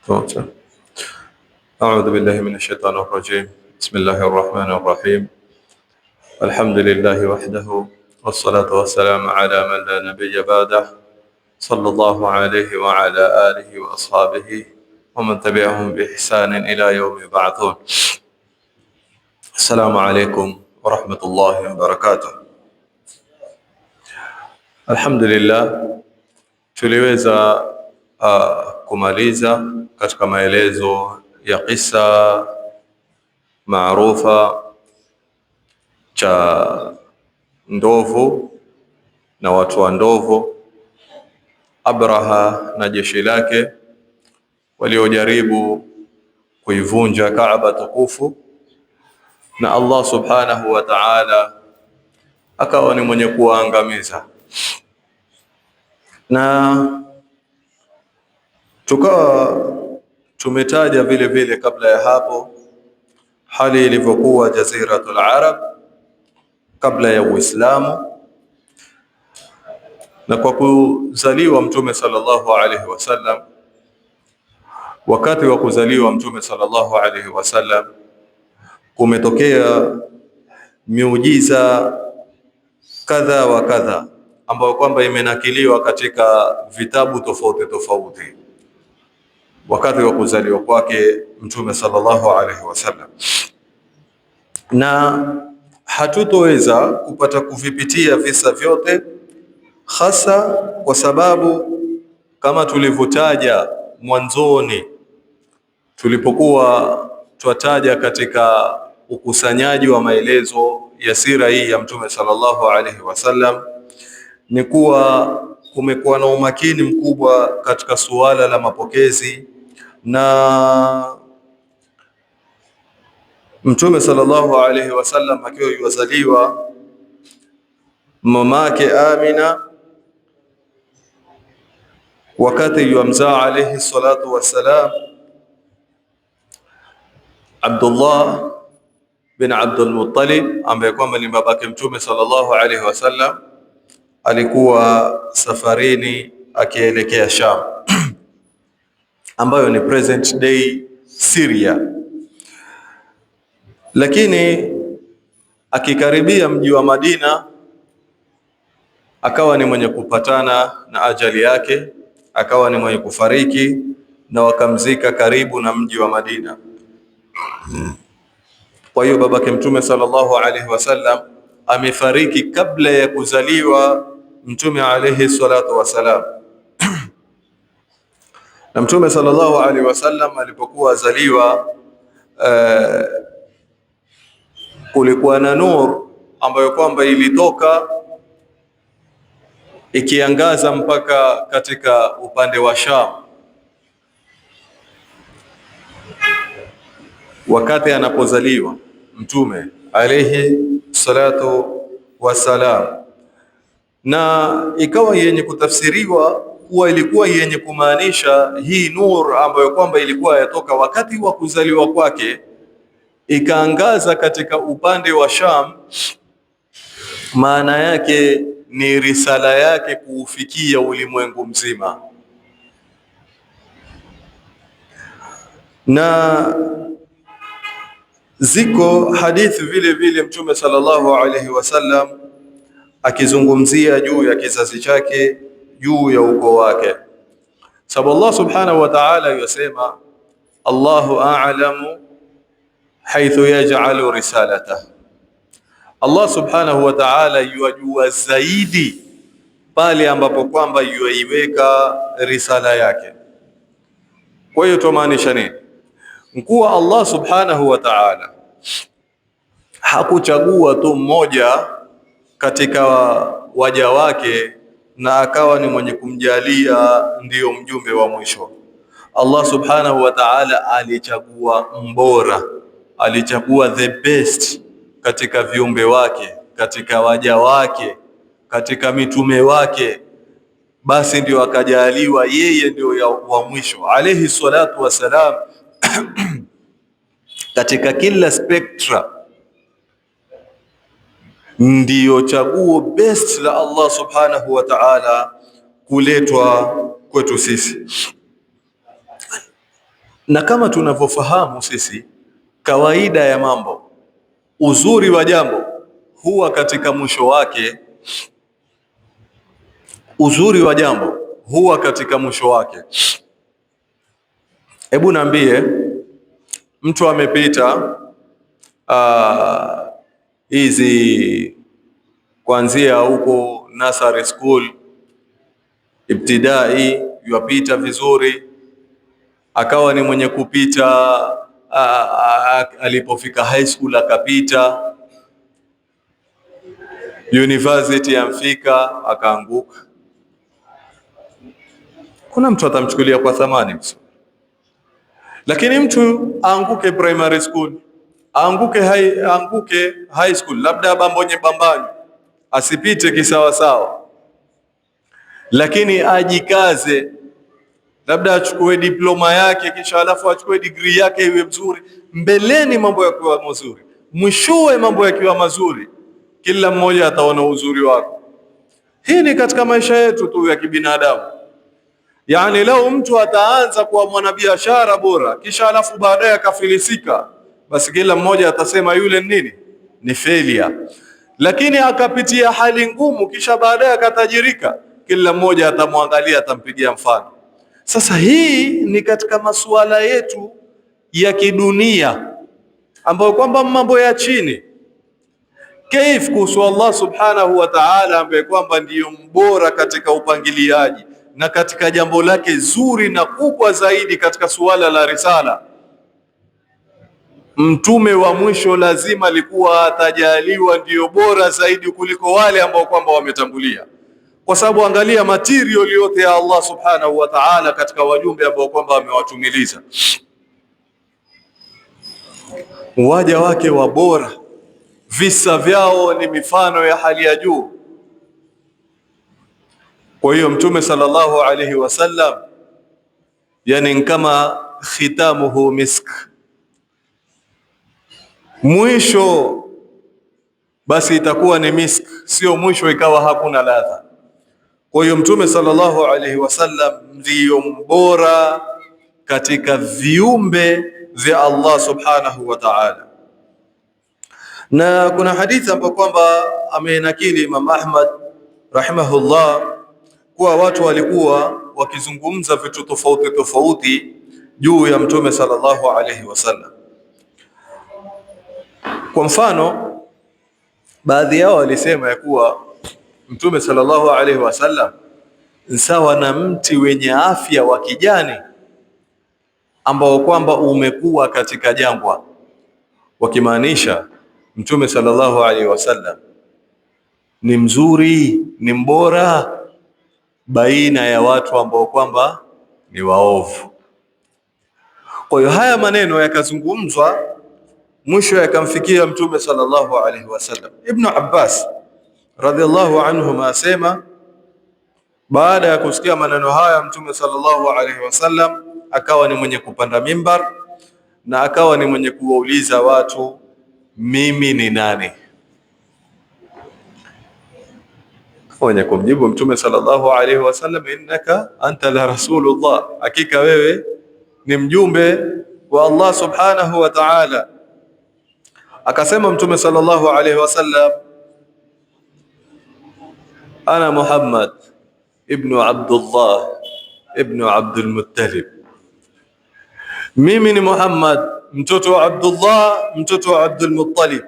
طبعا. أعوذ بالله من الشيطان الرجيم. بسم الله الرحمن الرحيم. الحمد لله وحده، والصلاة والسلام على من لا نبي بعده، صلى الله عليه وعلى آله وأصحابه ومن تبعهم بإحسان إلى يوم يبعثون. السلام عليكم ورحمة الله وبركاته. الحمد لله tuliweza kumaliza katika maelezo ya kisa maarufa cha ndovu na watu wa ndovu, Abraha na jeshi lake waliojaribu kuivunja Kaaba tukufu, na Allah subhanahu wa ta'ala akawa ni mwenye kuwaangamiza. Na tukawa tumetaja vile vile kabla ya hapo hali ilivyokuwa Jaziratul Arab kabla ya Uislamu, na kwa kuzaliwa Mtume sallallahu alaihi wasallam. Wakati wa kuzaliwa Mtume sallallahu alaihi wasallam kumetokea miujiza kadha wa kadha ambayo kwamba imenakiliwa katika vitabu tofauti tofauti wakati wa kuzaliwa kwake Mtume sallallahu alaihi wasallam, na hatutoweza kupata kuvipitia visa vyote, hasa kwa sababu kama tulivyotaja mwanzoni tulipokuwa twataja katika ukusanyaji wa maelezo ya sira hii ya Mtume sallallahu alaihi wasallam, ni kuwa kumekuwa na umakini mkubwa katika suala la mapokezi, na Mtume sallallahu alaihi wasallam akiwa yuzaliwa, mamake Amina wakati yumzaa alaihi salatu wassalam, Abdullah bin Abdul Muttalib ambaye kwamba ni babake Mtume sallallahu alaihi wasallam, alikuwa safarini akielekea Sham ambayo ni present day Syria, lakini akikaribia mji wa Madina akawa ni mwenye kupatana na ajali yake, akawa ni mwenye kufariki, na wakamzika karibu na mji wa Madina. Kwa hiyo babake Mtume sallallahu alaihi wasallam amefariki kabla ya kuzaliwa Mtume alaihi salatu wasalam. Na Mtume sallallahu alaihi wasallam alipokuwa azaliwa, kulikuwa na nur ambayo kwamba ilitoka ikiangaza mpaka katika upande wa Sham wakati anapozaliwa Mtume alayhi salatu wassalam, na ikawa yenye kutafsiriwa kuwa ilikuwa yenye kumaanisha hii nur ambayo kwamba ilikuwa yatoka wakati wa kuzaliwa kwake ikaangaza katika upande wa Sham, maana yake ni risala yake kuufikia ulimwengu mzima. Na ziko hadithi vile vile Mtume sallallahu alaihi wasallam akizungumzia juu ya kizazi chake, juu ya ukoo wake, sababu Allah subhanahu wa ta'ala yasema, Allahu a'lamu haithu yaj'alu risalatahu. Allah subhanahu wa ta'ala yajua zaidi pale ambapo kwamba yuiweka risala yake. Kwa hiyo tumaanisha nini? Mkuwa Allah subhanahu wa ta'ala hakuchagua tu mmoja katika waja wake na akawa ni mwenye kumjalia ndiyo mjumbe wa mwisho. Allah subhanahu wa ta'ala alichagua mbora, alichagua the best katika viumbe wake, katika waja wake, katika mitume wake, basi ndio akajaliwa yeye ndio wa mwisho alayhi salatu wassalam. Katika kila spectra ndiyo chaguo best la Allah subhanahu wa ta'ala kuletwa kwetu sisi. Na kama tunavyofahamu sisi, kawaida ya mambo, uzuri wa jambo huwa katika mwisho wake. Uzuri wa jambo huwa katika mwisho wake. Hebu niambie, mtu amepita hizi kuanzia huko nursery school, ibtidai, yupita vizuri, akawa ni mwenye kupita alipofika high school akapita, university amfika akaanguka. Kuna mtu atamchukulia kwa thamani msu. Lakini mtu aanguke primary school, aanguke high school, labda bambonye bambani, asipite kisawa sawa, lakini ajikaze, labda achukue diploma yake, kisha alafu achukue degree yake iwe mzuri. Mbeleni mambo yakiwa mazuri, mwishowe mambo yakiwa mazuri, kila mmoja ataona uzuri wako. Hii ni katika maisha yetu tu ya kibinadamu. Yani leo mtu ataanza kuwa mwanabiashara bora, kisha alafu baadaye akafilisika, basi kila mmoja atasema yule nini? Ni failure. Lakini akapitia hali ngumu, kisha baadaye akatajirika, kila mmoja atamwangalia, atampigia mfano. Sasa hii ni katika masuala yetu ya kidunia, ambayo kwamba mambo ya chini. Kaif kuhusu Allah subhanahu wa ta'ala, ambaye kwamba ndiyo mbora katika upangiliaji na katika jambo lake zuri na kubwa zaidi katika suala la risala. Mtume wa mwisho lazima alikuwa atajaliwa ndiyo bora zaidi kuliko wale ambao kwamba wametangulia, kwa sababu angalia material yote ya Allah subhanahu wa ta'ala katika wajumbe ambao kwamba wamewatumiliza, waja wake wa bora, visa vyao ni mifano ya hali ya juu. Kwa hiyo Mtume sallallahu alayhi wasallam, yani kama khitamuhu misk, mwisho basi itakuwa ni misk, sio mwisho ikawa hakuna ladha. Kwa hiyo Mtume sallallahu alayhi wasallam ndiyo mbora katika viumbe vya Allah subhanahu wa ta'ala. Na kuna hadithi ambayo kwamba amenakili Imam Ahmad rahimahullah, kuwa watu walikuwa wakizungumza vitu tofauti tofauti juu ya Mtume sallallahu alayhi wasallam. Kwa mfano, baadhi yao walisema ya kuwa Mtume sallallahu alayhi wasallam sawa na mti wenye afya wa kijani ambao kwamba umekuwa katika jangwa, wakimaanisha Mtume sallallahu alayhi wasallam ni mzuri, ni mbora baina ya watu ambao kwamba ni waovu. Kwa hiyo haya maneno yakazungumzwa, mwisho yakamfikia Mtume sallallahu alayhi wasallam. Ibn Abbas radhiallahu anhu asema, baada ya kusikia maneno haya Mtume sallallahu alayhi wasallam akawa ni mwenye kupanda mimbar na akawa ni mwenye kuwauliza watu, mimi ni nani? Mwenye kumjibu Mtume sallallahu alayhi wasallam, innaka anta la rasulullah, hakika wewe ni mjumbe wa Allah subhanahu wa ta'ala. Akasema Mtume sallallahu alayhi wasallam, ana Muhammad ibn Abdullah ibn Abdul Muttalib, mimi ni Muhammad mtoto wa Abdullah mtoto wa Abdul Muttalib.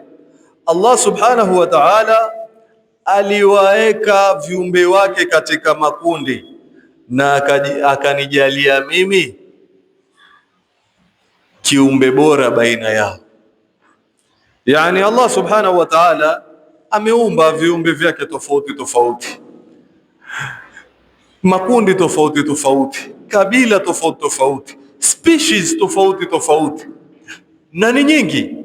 Allah subhanahu wa ta'ala aliwaeka viumbe wake katika makundi na akanijalia mimi kiumbe bora baina yao. Yani Allah subhanahu wa ta'ala ameumba viumbe vyake tofauti tofauti, makundi tofauti tofauti, kabila tofauti tofauti, species tofauti tofauti, na ni nyingi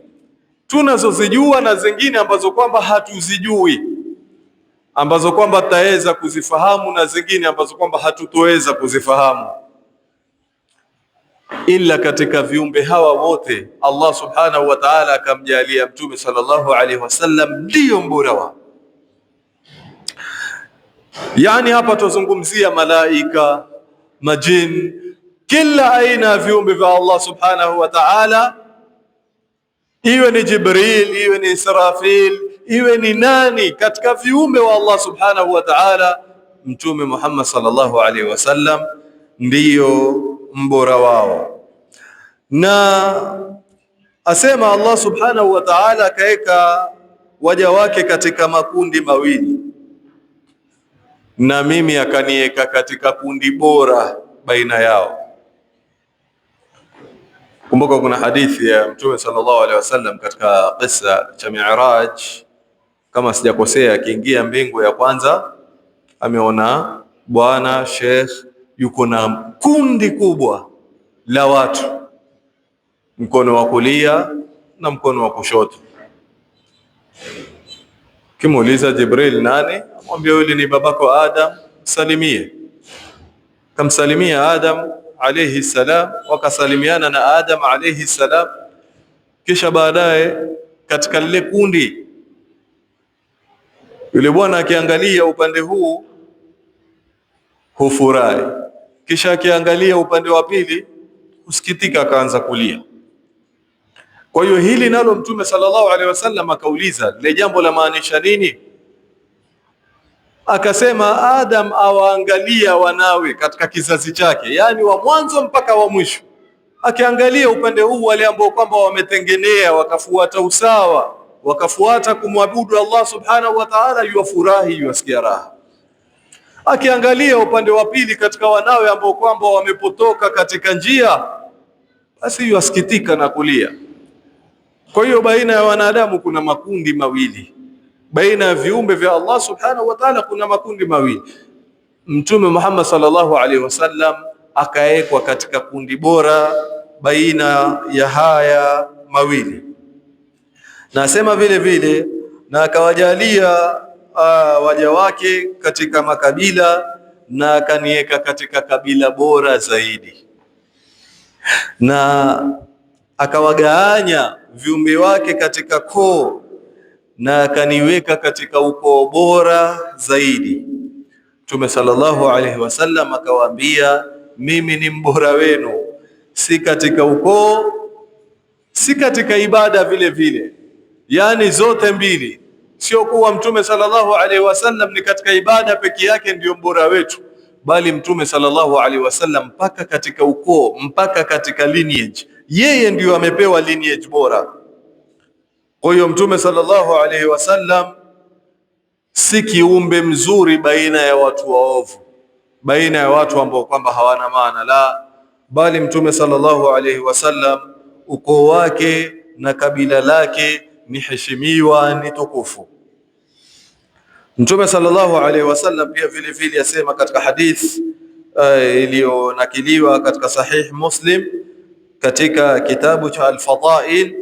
tunazozijua na zingine ambazo kwamba hatuzijui, ambazo kwamba tutaweza kuzifahamu na zingine ambazo kwamba hatutoweza kuzifahamu. Ila katika viumbe hawa wote Allah subhanahu wa ta'ala akamjalia Mtume sallallahu alaihi wasallam ndio mbora wao. Yani hapa tuzungumzia malaika, majini, kila aina ya viumbe vya Allah subhanahu wa ta'ala, iwe ni Jibril, iwe ni Israfil, iwe ni nani katika viumbe wa Allah subhanahu wa ta'ala, Mtume Muhammad sallallahu alaihi wasallam ndiyo mbora wao. Na asema Allah subhanahu wa ta'ala akaeka waja wake katika makundi mawili, na mimi akanieka katika kundi bora baina yao. Kumbuka kuna hadithi ya Mtume sallallahu alaihi wasallam katika kisa cha Mi'raj, kama sijakosea, akiingia mbingu ya kwanza ameona bwana Sheikh yuko na kundi kubwa la watu, mkono wa kulia na mkono wa kushoto. Kimuuliza Jibril, nani? Amwambia yule ni babako Adam, salimie. Kamsalimia Adam alayhi salam, wakasalimiana na Adam alayhi salam. Kisha baadaye katika lile kundi, yule bwana akiangalia upande huu hufurahi, kisha akiangalia upande wa pili husikitika, akaanza kulia. Kwa hiyo hili nalo Mtume sallallahu alaihi wasallam akauliza lile jambo la maanisha nini? Akasema Adam awaangalia wanawe katika kizazi chake, yani wa mwanzo mpaka wa mwisho, akiangalia upande huu wale ambao kwamba wametengenea wakafuata usawa, wakafuata kumwabudu Allah subhanahu wa ta'ala, yuwafurahi, yuwasikia raha. Akiangalia upande wa pili katika wanawe ambao kwamba wamepotoka katika njia, basi yuwasikitika na kulia. Kwa hiyo baina ya wanadamu kuna makundi mawili, baina ya viumbe vya Allah subhanahu wa ta'ala kuna makundi mawili. Mtume Muhammad sallallahu alaihi wasallam akaekwa katika kundi bora baina ya haya mawili, na asema vile vile, na akawajalia waja wake katika makabila, na akanieka katika kabila bora zaidi, na akawagawanya viumbe wake katika koo, na akaniweka katika ukoo bora zaidi. Mtume sallallahu alaihi wasallam akawaambia, mimi ni mbora wenu, si katika ukoo, si katika ibada vile vile, yani zote mbili. Sio kuwa Mtume sallallahu alaihi wasallam ni katika ibada peke yake ndio mbora wetu, bali Mtume sallallahu alaihi wasallam mpaka katika ukoo, mpaka katika lineage, yeye ndio amepewa lineage bora. Kwa hiyo Mtume sallallahu alaihi wasallam si kiumbe mzuri baina ya watu waovu, baina ya watu ambao kwamba hawana maana, la, bali Mtume sallallahu alaihi wasallam ukoo wake na kabila lake ni heshimiwa, ni tukufu. Mtume sallallahu alaihi wasallam pia vile vile asema katika hadith iliyonakiliwa katika Sahih Muslim katika kitabu cha Al-Fadail,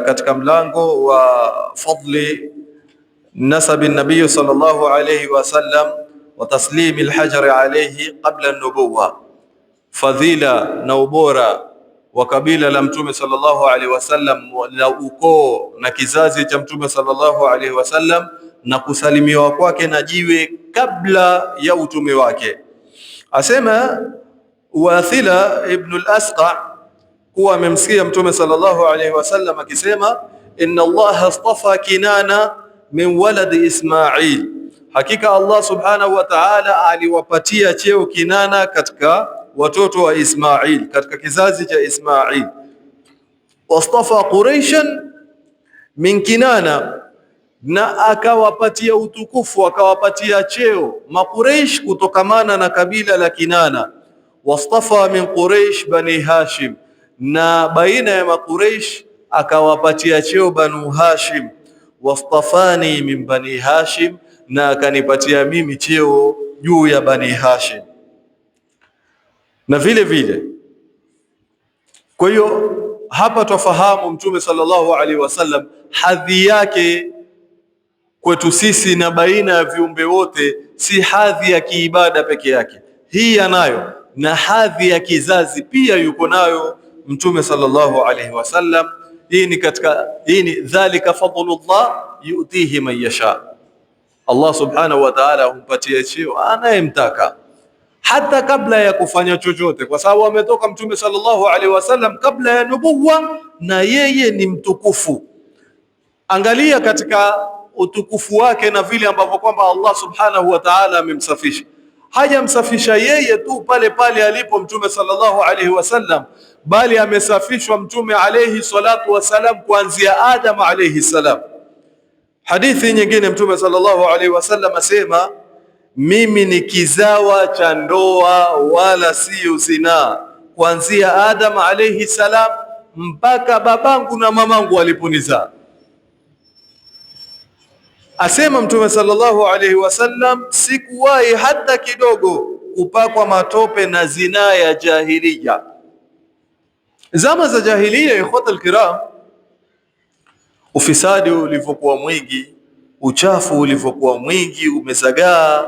katika mlango wa fadli nasabi nabii sallallahu alayhi wasallam wa taslimi al-hajar alayhi qabla an-nubuwah, fadhila na ubora wa kabila la Mtume sallallahu alayhi wasallam la ukoo na kizazi cha Mtume sallallahu alayhi wasallam, na kusalimiwa kwake na jiwe kabla ya utume wake. Asema Wathila ibn al-Asqa kuwa amemsikia Mtume sallallahu alaihi wasallam akisema, inna Allah astafa Kinana min waladi Ismail, hakika Allah subhanahu wa ta'ala aliwapatia cheo Kinana katika watoto wa Ismail, katika kizazi cha Ismail. Wastafa Quraishan min Kinana, na akawapatia utukufu, akawapatia cheo Makuraish kutokamana na kabila la Kinana. Wastafa min Quraish bani Hashim, na baina ya Makuraish akawapatia cheo Banu Hashim. Wastafani min bani Hashim, na akanipatia mimi cheo juu ya Bani Hashim. Na vile vile, kwa hiyo hapa twafahamu Mtume sallallahu alaihi wasallam hadhi yake kwetu sisi na baina ya viumbe wote si hadhi ya kiibada peke yake, hii anayo, na hadhi ya kizazi pia yuko nayo Mtume sallallahu alaihi wasallam. Hii ni dhalika fadlullah yu'tihi man yasha, Allah subhanahu wa ta'ala humpatia cheo anayemtaka. hata kabla ya kufanya chochote, kwa sababu ametoka Mtume sallallahu alaihi wasallam kabla ya nubuwa, na yeye ni mtukufu. Angalia katika utukufu wake na vile ambavyo kwamba Allah subhanahu wa ta'ala amemsafisha. Hajamsafisha yeye tu pale pale alipo Mtume sallallahu alaihi wasallam, bali amesafishwa Mtume alaihi salatu wasalam kuanzia Adam alaihi salam. Hadithi nyingine Mtume sallallahu alaihi wasallam asema, mimi ni kizawa cha ndoa wala si zinaa, kuanzia Adam alaihi salam mpaka babangu na mamangu waliponizaa. Asema Mtume sallallahu alaihi wasallam, sikuwahi hata kidogo kupakwa matope na zinaa ya jahiliya. Zama za jahiliya, ikhwatal kiram, ufisadi ulivyokuwa mwingi, uchafu ulivyokuwa mwingi umezagaa,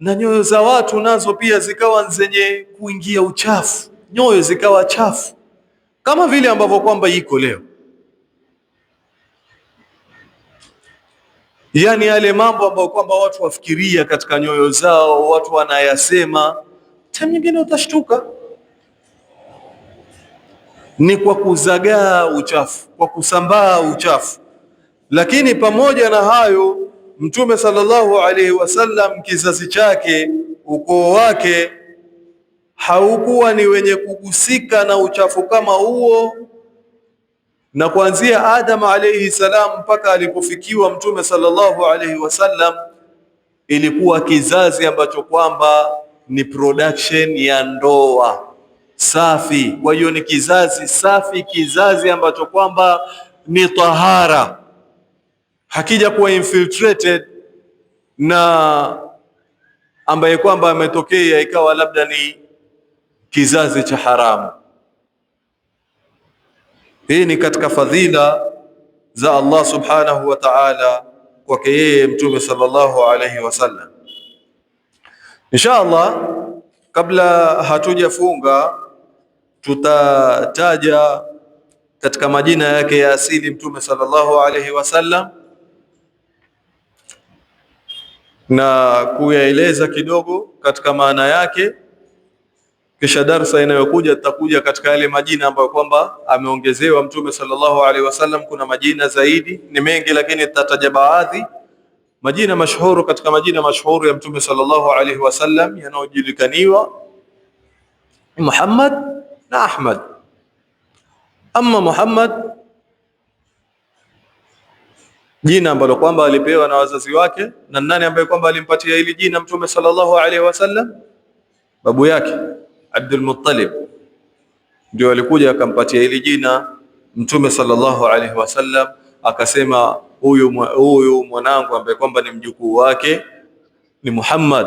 na nyoyo za watu nazo pia zikawa zenye kuingia uchafu, nyoyo zikawa chafu kama vile ambavyo kwamba iko leo. Yani yale mambo ambayo kwamba watu wafikiria katika nyoyo zao, watu wanayasema, time nyingine utashtuka ni kwa kuzagaa uchafu, kwa kusambaa uchafu. Lakini pamoja na hayo, Mtume sallallahu alaihi wasallam, kizazi chake, ukoo wake haukuwa ni wenye kugusika na uchafu kama huo, na kuanzia Adam alayhi salam mpaka alipofikiwa Mtume sallallahu alayhi wasallam ilikuwa kizazi ambacho kwamba ni production ya ndoa safi. Kwa hiyo ni kizazi safi, kizazi ambacho kwamba ni tahara, hakija kuwa infiltrated na ambaye kwamba ametokea ikawa labda ni kizazi cha haramu. Hii ni katika fadhila za Allah subhanahu wa ta'ala kwake yeye Mtume sallallahu alayhi wasallam. Insha Allah, kabla hatujafunga, tutataja katika majina yake ya asili Mtume sallallahu alayhi wasallam na kuyaeleza kidogo katika maana yake. Kisha darsa inayokuja tutakuja katika yale majina ambayo kwamba ameongezewa Mtume sallallahu alaihi wasallam. Kuna majina zaidi, ni mengi, lakini tutataja baadhi majina mashuhuru katika majina mashuhuru ya Mtume sallallahu alaihi wasallam yanayojulikaniwa, Muhammad na Ahmad. Amma Muhammad, jina ambalo kwamba alipewa na wazazi wake. Na nani ambaye kwamba alimpatia hili jina Mtume sallallahu alaihi wasallam? Babu yake Abdul Muttalib ndio alikuja akampatia hili jina Mtume sallallahu alaihi wasallam, akasema huyu mwanangu ambaye kwamba ni mjukuu wake ni Muhammad,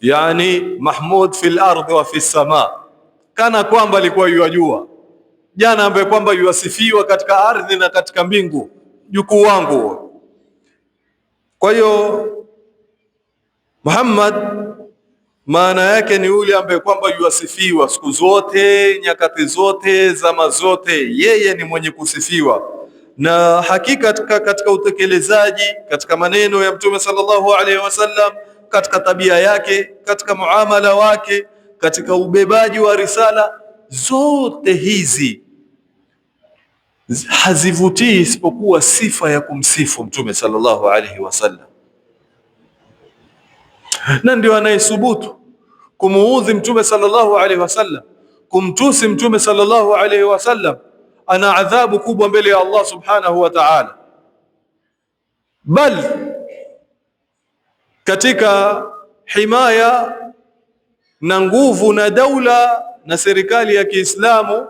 yani Mahmud fil ardi wa fis sama, kana kwamba alikuwa yajua jana ambaye kwamba yuasifiwa katika ardhi na katika mbingu, jukuu wangu. Kwa hiyo Muhammad maana yake ni yule ambaye kwamba yuasifiwa siku zote, nyakati zote, zama zote, yeye ni mwenye kusifiwa. Na hakika katika utekelezaji, katika maneno ya Mtume sallallahu alaihi wasallam, katika tabia yake, katika muamala wake, katika ubebaji wa risala, zote hizi hazivutii isipokuwa sifa ya kumsifu Mtume sallallahu alaihi wasallam. Na ndio anayesubutu kumuudhi Mtume sallallahu alaihi wasallam, kumtusi Mtume sallallahu alaihi wasallam, ana adhabu kubwa mbele ya Allah subhanahu wa ta'ala. Bal katika himaya na nguvu na daula na serikali ya Kiislamu,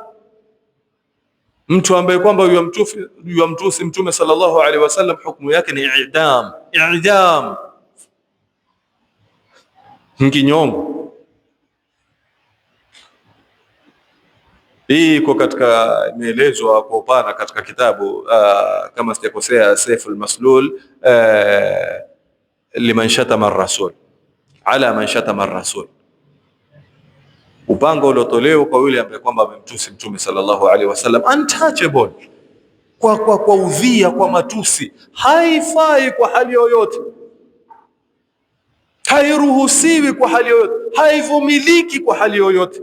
mtu ambaye kwamba yamtusi Mtume sallallahu alaihi wasallam, hukumu yake ni i'dam, kinyongo. Hii iko katika imeelezwa kwa upana katika kitabu kama sijakosea, Saiful Maslul, liman shatama ar-rasul, ala man shatama ar-rasul, upanga uliotolewa kwa yule ambaye kwamba amemtusi Mtume sallallahu alaihi wasallam, untouchable, kwa udhia, kwa matusi, haifai kwa hali yoyote, hairuhusiwi kwa hali yoyote, haivumiliki kwa hali yoyote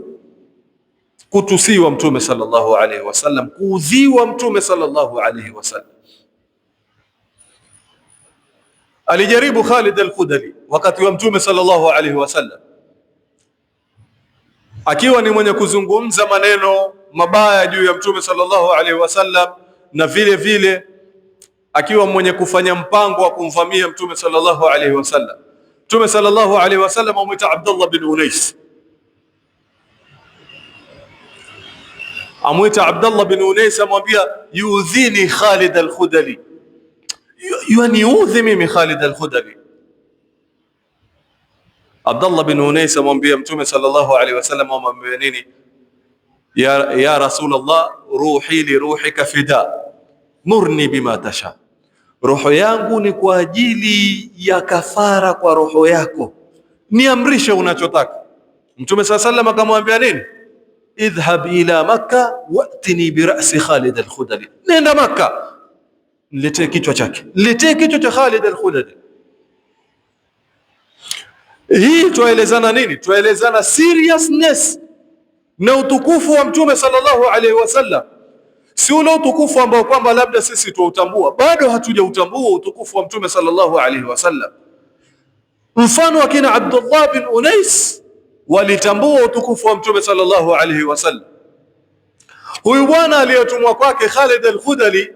kutusiwa Mtume sallallahu alaihi wasallam, kuudhiwa Mtume sallallahu alaihi wasallam. Alijaribu Khalid al-Khudali wakati wa Mtume sallallahu alaihi wasallam, akiwa ni mwenye kuzungumza maneno mabaya juu ya Mtume sallallahu alaihi wasallam, na vile vile akiwa mwenye kufanya mpango wa kumvamia Mtume sallallahu alaihi wasallam. Mtume sallallahu alaihi wasallam amwita Abdullah bin Unais, amwita Abdullah bin Unais, amwambia yuudhini Khalid al-Khudali, yaniudhi mimi Khalid al-Khudali. Abdullah bin Unais amwambia Mtume sallallahu alaihi wasallam, amwambia nini? Ya Rasulullah, ruhi li ruhika fida, murni bima tasha, roho yangu ni kwa ajili ya kafara kwa roho yako, niamrishe unachotaka. Mtume sallallahu alaihi wasallam akamwambia nini? Idhhab ila Makkah watini bi ra'si Khalid al-Khudali, nenda Makkah niletee kichwa chake, niletee kichwa cha Khalid al-Khudali. Hii tuelezana nini? Tuelezana seriousness na utukufu wa Mtume sallallahu alaihi wasallam, si ule utukufu ambao kwamba labda sisi tuutambua, bado hatujautambua utukufu wa Mtume sallallahu alaihi wasallam. Mfano akina Abdullah bin Unais walitambua utukufu wa Mtume sallallahu alaihi wasallam. Huyu bwana aliyetumwa kwake Khalid al-Khudali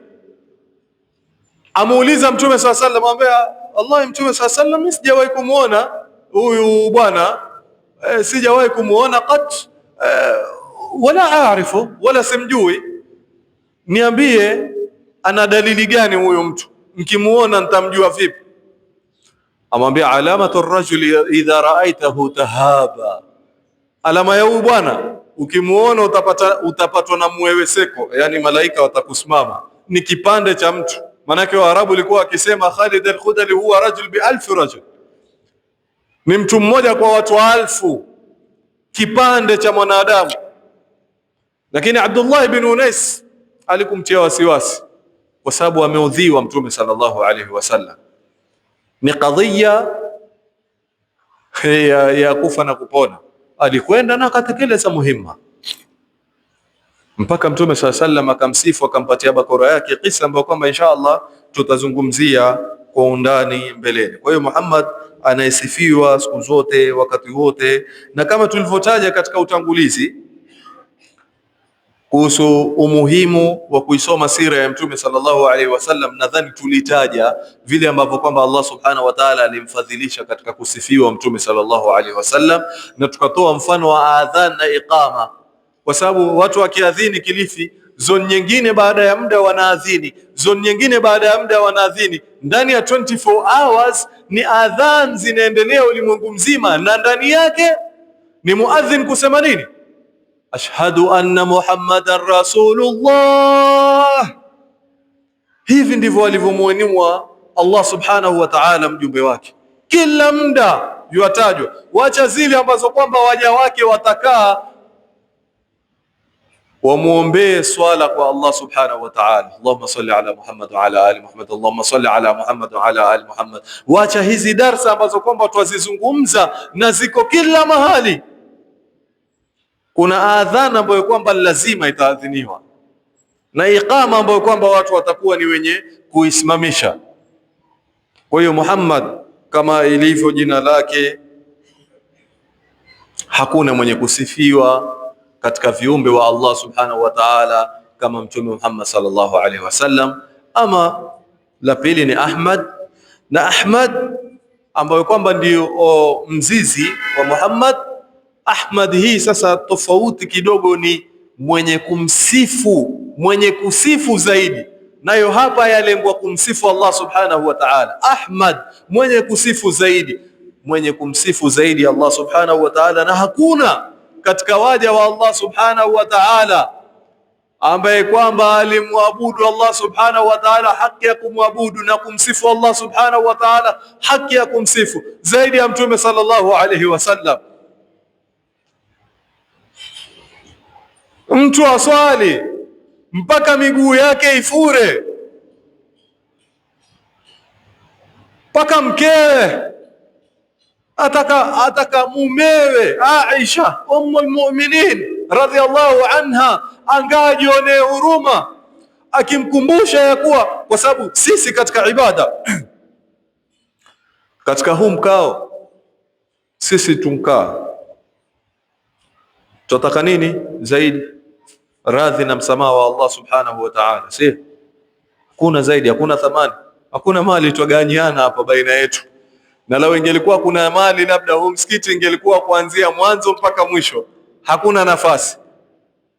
amuuliza Mtume sallallahu alaihi wasallam, amwambia Allah, Mtume sallallahu alaihi wasallam, mimi sijawahi kumuona huyu bwana, sijawahi kumuona qat, wala aarifu, wala simjui, niambie ana dalili gani huyu mtu, mkimuona nitamjua vipi? Amwambia alamatu ar-rajuli idha ra'aitahu tahaba, alama ya huyu bwana ukimuona utapatwa na mweweseko, yani malaika watakusimama, ni kipande cha mtu. Manake Waarabu walikuwa wakisema Khalid al-Khudali huwa rajul bi alf rajul, ni mtu mmoja kwa watu 1000, kipande cha mwanadamu. Lakini Abdullah ibn Unais alikumtia wasiwasi kwa sababu ameudhiwa Mtume sallallahu alaihi wasallam. Ni kadhia ya kufa na kupona, alikwenda na akatekeleza muhimma mpaka Mtume sallallahu alaihi wasallam akamsifu, akampatia bakora yake, kisa ambayo kwamba insha Allah tutazungumzia kwa undani mbeleni. Kwa hiyo Muhammad anayesifiwa siku zote, wakati wote, na kama tulivyotaja katika utangulizi kuhusu umuhimu wa kuisoma sira ya Mtume sallallahu alaihi wasallam, nadhani tulitaja vile ambavyo kwamba Allah subhanahu wa ta'ala alimfadhilisha katika kusifiwa Mtume sallallahu alaihi wasallam, na tukatoa mfano wa adhan na iqama, kwa sababu watu wakiadhini Kilifi, zone nyingine baada ya muda wanaadhini, zone nyingine baada ya muda wanaadhini. Ndani ya 24 hours ni adhan zinaendelea ulimwengu mzima, na ndani yake ni muadhin kusema nini? Ashhadu anna Muhammadan Rasulullah. Hivi ndivyo alivyomwinua Allah subhanahu wa ta'ala mjumbe wake, kila muda yuatajwa. Wacha zile ambazo kwamba waja wake watakaa wamuombee swala kwa Allah subhanahu wa ta'ala, Allahumma salli ala Muhammad wa ala ali Muhammad, Allahumma salli ala Muhammad wa ala ali Muhammad. Wacha hizi darsa ambazo kwamba twazizungumza na ziko kila mahali. Kuna adhana ambayo kwamba lazima itaadhiniwa na iqama ambayo kwamba watu watakuwa ni wenye kuisimamisha. Kwa hiyo Muhammad kama ilivyo jina lake, hakuna mwenye kusifiwa katika viumbe wa Allah subhanahu wa ta'ala kama Mtume Muhammad sallallahu alaihi wasallam. Ama la pili ni Ahmad, na Ahmad ambayo kwamba ndio mzizi wa Muhammad. Ahmad hii sasa tofauti kidogo, ni mwenye kumsifu, mwenye kusifu zaidi, nayo hapa yalengwa kumsifu Allah subhanahu wa ta'ala. Ahmad mwenye kusifu zaidi, mwenye kumsifu zaidi Allah subhanahu wa ta'ala, na hakuna katika waja wa Allah subhanahu wa ta'ala ambaye kwamba alimwabudu Allah subhanahu wa ta'ala haki ya kumwabudu na kumsifu Allah subhanahu wa ta'ala haki ya kumsifu zaidi ya Mtume sallallahu alaihi wasallam. Mtu aswali mpaka miguu yake ifure, mpaka mkewe ataka mumewe Aisha ummul mu'minin radhiallahu anha angajione huruma, akimkumbusha ya kuwa, kwa sababu sisi katika ibada katika huu mkao sisi tunkaa, tunataka nini zaidi? Radhi na msamaha wa Allah subhanahu wa ta'ala. Si kuna zaidi, hakuna thamani, hakuna mali tugawanyiana hapa baina yetu. Na lao ingelikuwa kuna mali, labda huu msikiti ingelikuwa kuanzia mwanzo mpaka mwisho, hakuna nafasi.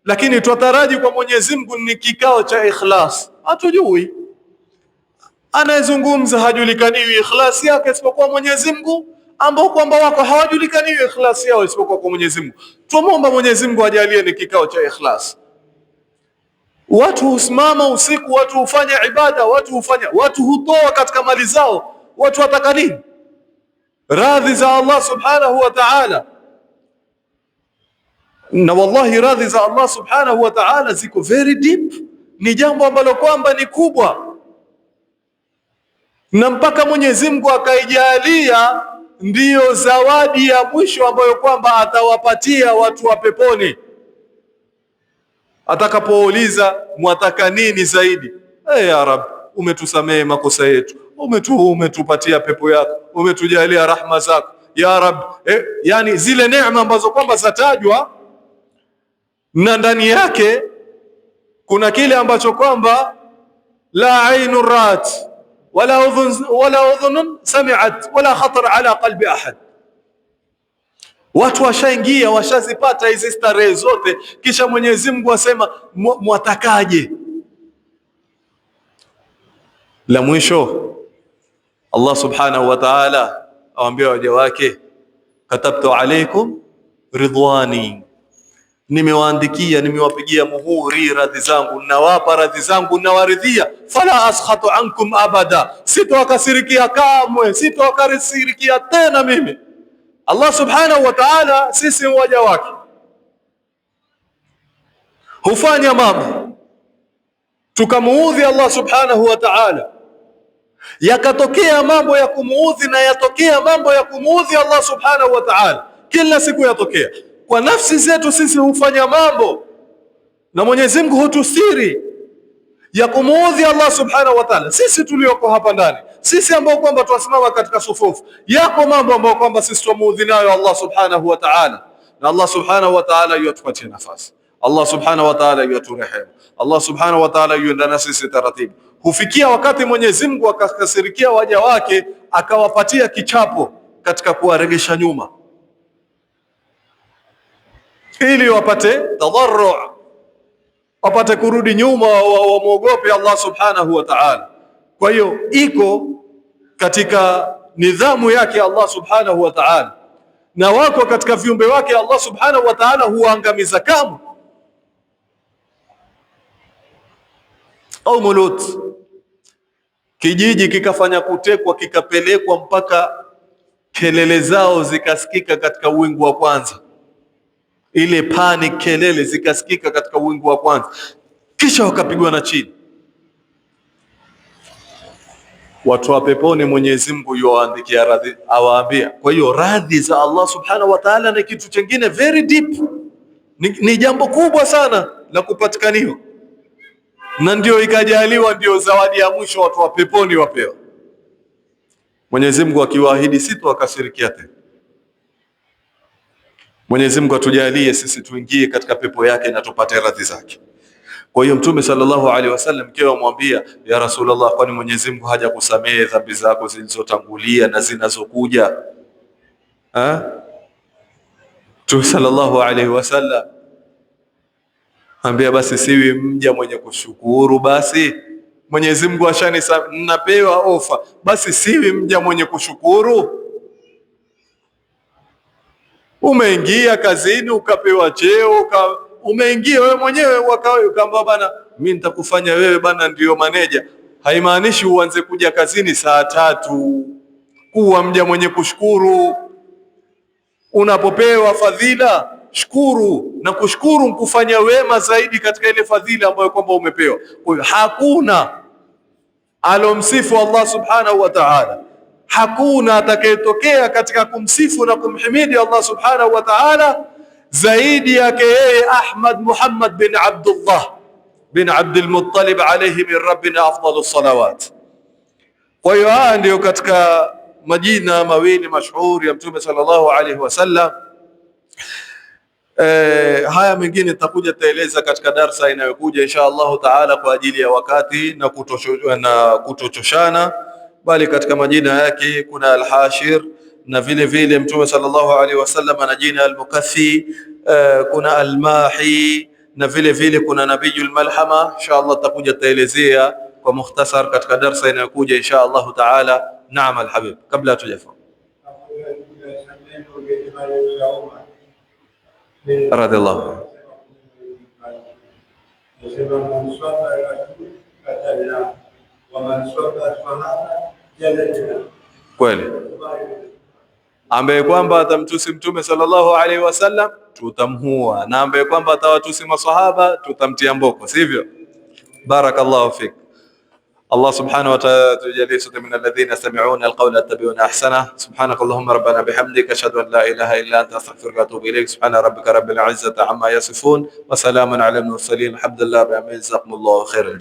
Lakini twataraji kwa Mwenyezi Mungu ni kikao cha ikhlas. Hatujui, anayezungumza hajulikaniwi ikhlasi yake isipokuwa Mwenyezi Mungu, ambao kwamba wako hawajulikaniwi ikhlasi yao isipokuwa kwa Mwenyezi Mungu. Tumomba Mwenyezi Mungu ajalie ni kikao cha ikhlas. Watu husimama usiku, watu hufanya ibada, watu hutoa katika mali zao. Watu wataka nini? Radhi za Allah subhanahu wa ta'ala. Na wallahi radhi za Allah subhanahu wa ta'ala ziko very deep, ni jambo ambalo kwamba ni kubwa, na mpaka Mwenyezi Mungu akaijalia ndiyo zawadi ya mwisho ambayo kwamba atawapatia watu wa peponi atakapouliza mwataka nini zaidi. Ya Rab, umetusamehe makosa yetu, umetupatia pepo yako, umetujalia rahma zako ya Rab. Yani zile neema ambazo kwamba zatajwa na ndani yake kuna kile ambacho kwamba la ainu rat wala udhun sami'at wala khatar ala qalbi ahad. Watu washaingia, washazipata hizi starehe zote, kisha Mwenyezi Mungu asema mwatakaje? La mwisho Allah subhanahu wa ta'ala awaambia waja wake, katabtu alaykum ridwani, nimewaandikia, nimewapigia muhuri radhi zangu, nawapa radhi zangu, nawaridhia. Fala askhatu ankum abada, sitowakasirikia kamwe, sitowakasirikia tena mimi. Allah subhanahu wa ta'ala, sisi waja wake hufanya mambo tukamuudhi Allah subhanahu wa ta'ala, yakatokea mambo ya kumuudhi na yatokea mambo ya kumuudhi Allah subhanahu wa ta'ala, kila siku yatokea. Kwa nafsi zetu sisi hufanya mambo na Mwenyezi Mungu hutusiri ya kumuudhi Allah subhanahu wa ta'ala. Sisi tulioko hapa ndani, sisi ambao kwamba tuwasimama katika sufufu, yako mambo ambao kwamba sisi tumuudhi nayo Allah subhanahu wa ta'ala, na Allah subhanahu wa ta'ala yutupatie nafasi. Allah subhanahu wa ta'ala yuturehemu. Allah subhanahu wa ta'ala yuendana sisi taratibu. Hufikia wakati Mwenyezi Mungu akakasirikia waja wake, akawapatia kichapo katika kuwaregesha nyuma, ili wapate tadarru, wapate kurudi nyuma, wamwogope Allah subhanahu wa ta'ala. Kwa hiyo iko katika nidhamu yake Allah subhanahu wa ta'ala, na wako katika viumbe wake Allah subhanahu wa ta'ala huangamiza kamwe. Au Lut, kijiji kikafanya kutekwa, kikapelekwa mpaka kelele zao zikasikika katika wingu wa kwanza, ile panic, kelele zikasikika katika wingu wa kwanza, kisha wakapigwa na chini. Watu wa peponi Mwenyezi Mungu yuwaandikia radhi, awaambia. Kwa hiyo radhi za Allah subhanahu wa ta'ala ni kitu chengine very deep, ni jambo kubwa sana la kupatikaniwa, na ndio ikajaliwa ndio zawadi ya mwisho watu wa peponi wapewa. Mwenyezi Mungu akiwaahidi sitowakasirikia tena. Mwenyezi Mungu atujalie sisi tuingie katika pepo yake na tupate radhi zake. Kwa hiyo Mtume sallallahu alaihi wasallam mkewe amwambia, ya Rasulullah, kwani Mwenyezi Mungu haja kusamehe dhambi zako zilizotangulia na zinazokuja? Mtume sallallahu alaihi wasallam ambia, basi siwi mja mwenye kushukuru? Basi Mwenyezi Mungu napewa ofa, basi siwi mja mwenye kushukuru? Umeingia kazini ukapewa cheo, umeingia wewe mwenyewe ukaamba bana, mimi nitakufanya wewe bana ndio maneja. Haimaanishi uanze kuja kazini saa 3. Kuwa mja mwenye kushukuru. Unapopewa fadhila, shukuru, na kushukuru mkufanya wema zaidi katika ile fadhila ambayo kwamba umepewa. Kwa hiyo hakuna alomsifu Allah subhanahu wa ta'ala, hakuna atakayetokea katika kumsifu na kumhimidi Allah subhanahu wa ta'ala zaidi yake yeye Ahmad Muhammad bin Abdullah bin Abdul Muttalib alayhi min rabbina afdalus salawat. Kwa hiyo haya ndio katika majina mawili mashuhuri ya Mtume sallallahu alayhi wasallam. Haya mengine tutakuja taeleza katika darsa inayokuja insha Allah taala kwa ajili ya wakati na kutochoshana, bali katika majina yake kuna al-Hashir, na vile vile Mtume sallallahu alaihi wasallam ana jina al-Mukathi, kuna al-Mahi, na vile vile kuna Nabiyul Malhama. Insha Allah tutakuja taelezea kwa mukhtasar katika darsa inayokuja insha Allah taala. Naam al-Habib, kabla tujafa radhiallahu kweli, ambaye kwamba atamtusi Mtume sallallahu alaihi wasallam tutamhua, na ambaye kwamba atawatusi maswahaba tutamtia mboko, sivyo? Barakallahu fik. الله سبحانه وتعالى تجلسك من الذين يستمعون القول يتبعون احسنه. سبحانك اللهم ربنا بحمدك اشهد ان لا اله الا انت استغفرك واتوب اليك. سبحان ربك رب العزه عما يصفون وسلام على المرسلين الحمد لله رب العالمين. جزاكم الله خيرا.